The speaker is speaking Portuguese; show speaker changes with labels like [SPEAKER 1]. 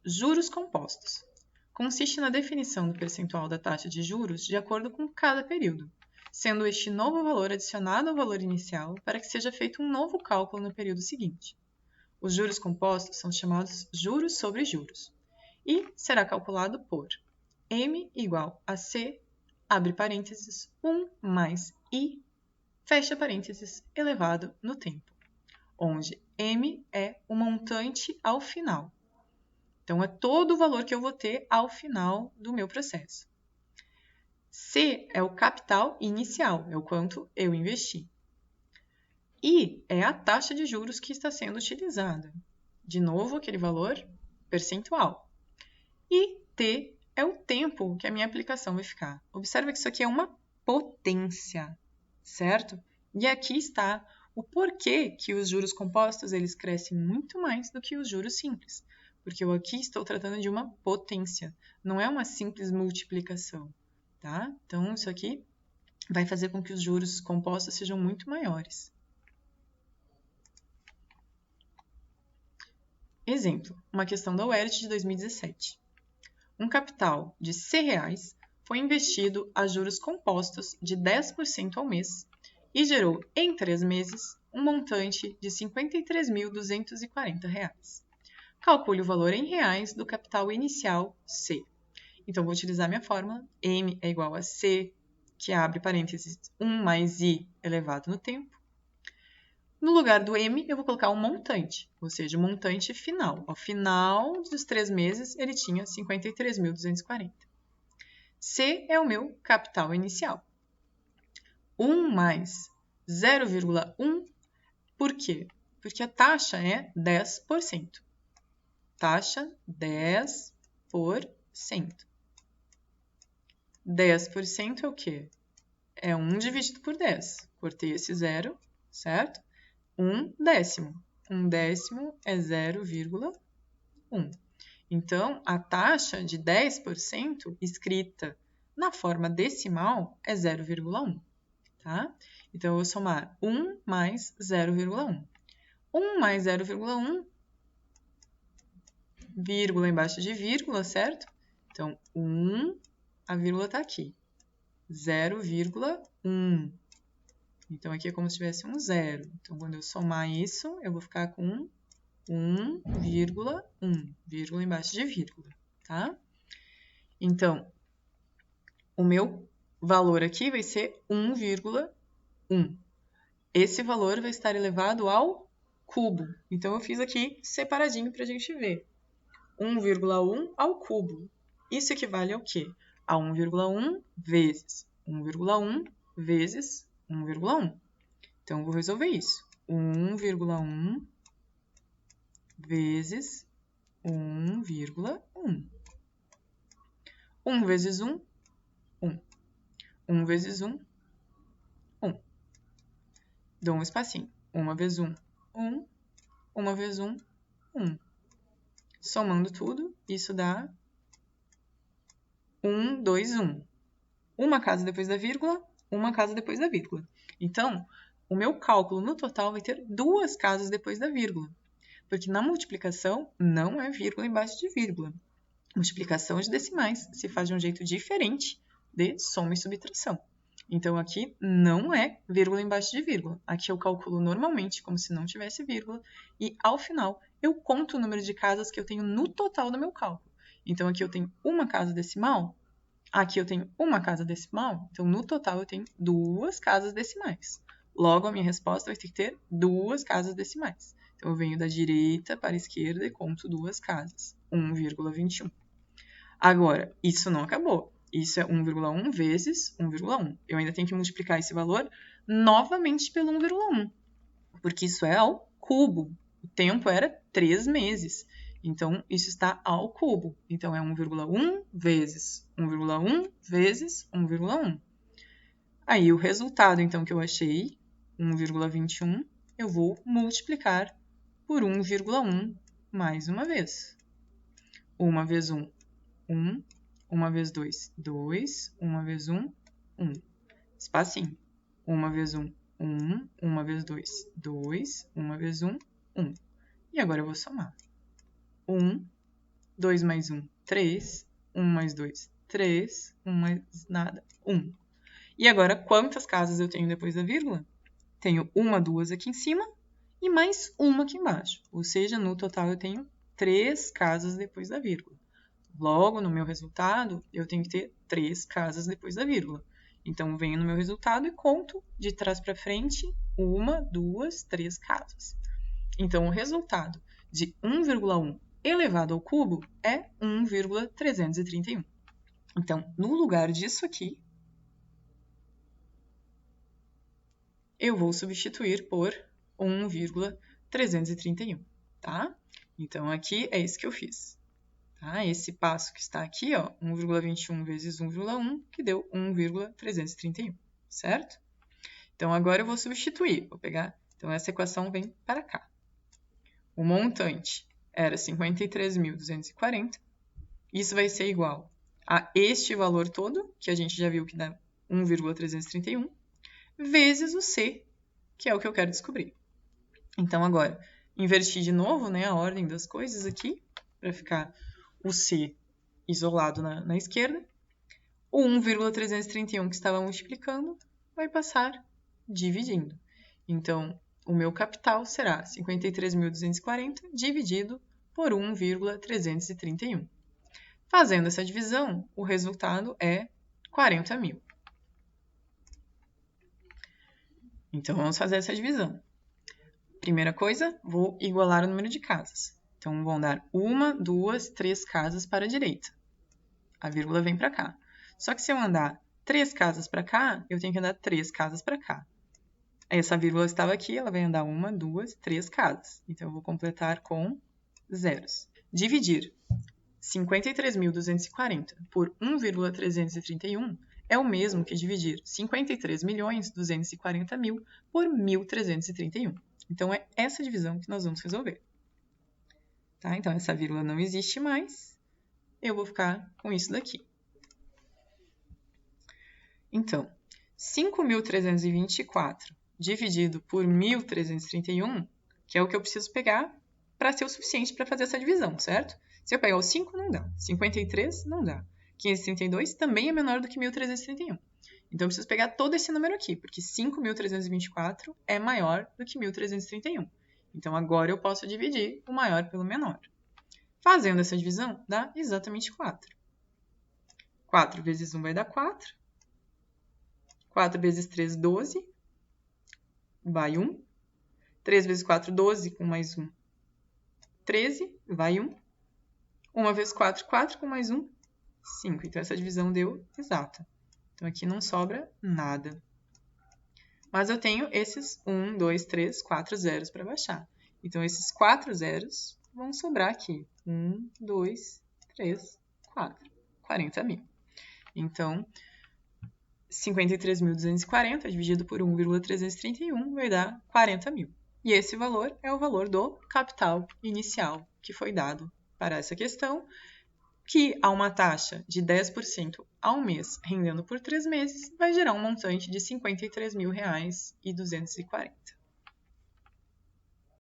[SPEAKER 1] Juros compostos. Consiste na definição do percentual da taxa de juros de acordo com cada período, sendo este novo valor adicionado ao valor inicial para que seja feito um novo cálculo no período seguinte. Os juros compostos são chamados juros sobre juros e será calculado por M igual a C, abre parênteses, 1 mais I, fecha parênteses, elevado no tempo, onde M é o montante ao final. Então, é todo o valor que eu vou ter ao final do meu processo. C é o capital inicial, é o quanto eu investi. I é a taxa de juros que está sendo utilizada. De novo, aquele valor percentual. E T é o tempo que a minha aplicação vai ficar. Observa que isso aqui é uma potência, certo? E aqui está o porquê que os juros compostos eles crescem muito mais do que os juros simples. Porque eu aqui estou tratando de uma potência, não é uma simples multiplicação, tá? Então, isso aqui vai fazer com que os juros compostos sejam muito maiores. Exemplo, uma questão da UERJ de 2017. Um capital de R$ 100 foi investido a juros compostos de 10% ao mês e gerou, em 3 meses, um montante de R$ 53.240. Calcule o valor em reais do capital inicial C. Então, vou utilizar minha fórmula. M é igual a C, que abre parênteses, 1 mais I elevado no tempo. No lugar do M, eu vou colocar um montante, ou seja, o montante final. Ao final dos 3 meses, ele tinha 53.240. C é o meu capital inicial. 1 mais 0,1, por quê? Porque a taxa é 10%. Taxa 10%. 10% é o quê? É 1 dividido por 10. Cortei esse zero, certo? 1 décimo. 1 décimo é 0,1. Então, a taxa de 10% escrita na forma decimal é 0,1. Tá? Então, eu vou somar 1 mais 0,1. 1 mais 0,1, vírgula embaixo de vírgula, certo? Então, 1, a vírgula está aqui. 0,1. Então, aqui é como se tivesse um zero. Então, quando eu somar isso, eu vou ficar com 1,1, vírgula embaixo de vírgula, tá? Então, o meu valor aqui vai ser 1,1. Esse valor vai estar elevado ao cubo. Então, eu fiz aqui separadinho para a gente ver. 1,1 ao cubo. Isso equivale ao quê? A 1,1 vezes 1,1 vezes 1,1. Então, eu vou resolver isso. 1,1 vezes 1,1. 1 vezes 1, 1. 1 vezes 1, 1. Dou um espacinho. 1 vezes 1, 1. 1 vezes 1, 1. Somando tudo, isso dá 1, 2, 1. Uma casa depois da vírgula, uma casa depois da vírgula. Então, o meu cálculo no total vai ter 2 casas depois da vírgula. Porque na multiplicação não é vírgula embaixo de vírgula. Multiplicação de decimais se faz de um jeito diferente de soma e subtração. Então, aqui não é vírgula embaixo de vírgula. Aqui eu calculo normalmente como se não tivesse vírgula e, ao final, eu conto o número de casas que eu tenho no total do meu cálculo. Então, aqui eu tenho uma casa decimal, aqui eu tenho uma casa decimal, então, no total, eu tenho 2 casas decimais. Logo, a minha resposta vai ter que ter 2 casas decimais. Então, eu venho da direita para a esquerda e conto 2 casas, 1,21. Agora, isso não acabou. Isso é 1,1 vezes 1,1. Eu ainda tenho que multiplicar esse valor novamente pelo 1,1, porque isso é ao cubo. O tempo era 3 meses. Então, isso está ao cubo. Então, é 1,1 vezes 1,1 vezes 1,1. Aí, o resultado, então, que eu achei, 1,21, eu vou multiplicar por 1,1 mais uma vez. 1 vezes 1, 1. 1 vezes 2, 2. 1 vezes 1, 1. Espacinho. 1 vezes 1, 1. 1 vezes 2, 2. 1 vezes 1, 1. E agora eu vou somar. 1 2 mais 1, 3. 1 mais 2, 3. 1 mais nada, 1. E agora, quantas casas eu tenho depois da vírgula? Tenho uma, duas aqui em cima e mais uma aqui embaixo. Ou seja, no total eu tenho 3 casas depois da vírgula. Logo, no meu resultado, eu tenho que ter 3 casas depois da vírgula. Então, venho no meu resultado e conto de trás para frente 1, 2, 3 casas. Então, o resultado de 1,1 elevado ao cubo é 1,331. Então, no lugar disso aqui, eu vou substituir por 1,331, tá? Então, aqui é isso que eu fiz. Tá? Esse passo que está aqui, ó, 1,21 vezes 1,1, que deu 1,331, certo? Então, agora eu vou substituir. Vou pegar, então, essa equação vem para cá. O montante era 53.240. Isso vai ser igual a este valor todo, que a gente já viu que dá 1,331, vezes o C, que é o que eu quero descobrir. Então, agora, inverti de novo, né, a ordem das coisas aqui, para ficar o C isolado na esquerda. O 1,331 que estava multiplicando vai passar dividindo. Então, o meu capital será 53.240 dividido por 1,331. Fazendo essa divisão, o resultado é 40.000. Então, vamos fazer essa divisão. Primeira coisa, vou igualar o número de casas. Então, vão dar 1, 2, 3 casas para a direita. A vírgula vem para cá. Só que se eu andar 3 casas para cá, eu tenho que andar 3 casas para cá. Essa vírgula estava aqui, ela vai andar 1, 2, 3 casas. Então, eu vou completar com zeros. Dividir 53.240 por 1,331 é o mesmo que dividir 53.240.000 por 1.331. Então, é essa divisão que nós vamos resolver. Tá? Então, essa vírgula não existe mais. Eu vou ficar com isso daqui. Então, 5.324 dividido por 1.331, que é o que eu preciso pegar para ser o suficiente para fazer essa divisão, certo? Se eu pegar o 5, não dá. 53, não dá. 532 também é menor do que 1.331. Então, eu preciso pegar todo esse número aqui, porque 5.324 é maior do que 1.331. Então, agora eu posso dividir o maior pelo menor. Fazendo essa divisão, dá exatamente 4. 4 vezes 1 vai dar 4. 4 vezes 3, 12. Vai 1. 3 vezes 4, 12, com mais 1. 13, vai 1. 1 vezes 4, 4, com mais 1, 5. Então, essa divisão deu exata. Então, aqui não sobra nada. Mas eu tenho esses 1, 2, 3, 4 zeros para baixar. Então, esses 4 zeros vão sobrar aqui. 1, 2, 3, 4. 40.000. Então, 53.240 dividido por 1,331 vai dar 40.000. E esse valor é o valor do capital inicial que foi dado para essa questão, que a uma taxa de 10% ao mês, rendendo por 3 meses, vai gerar um montante de R$ 53.240.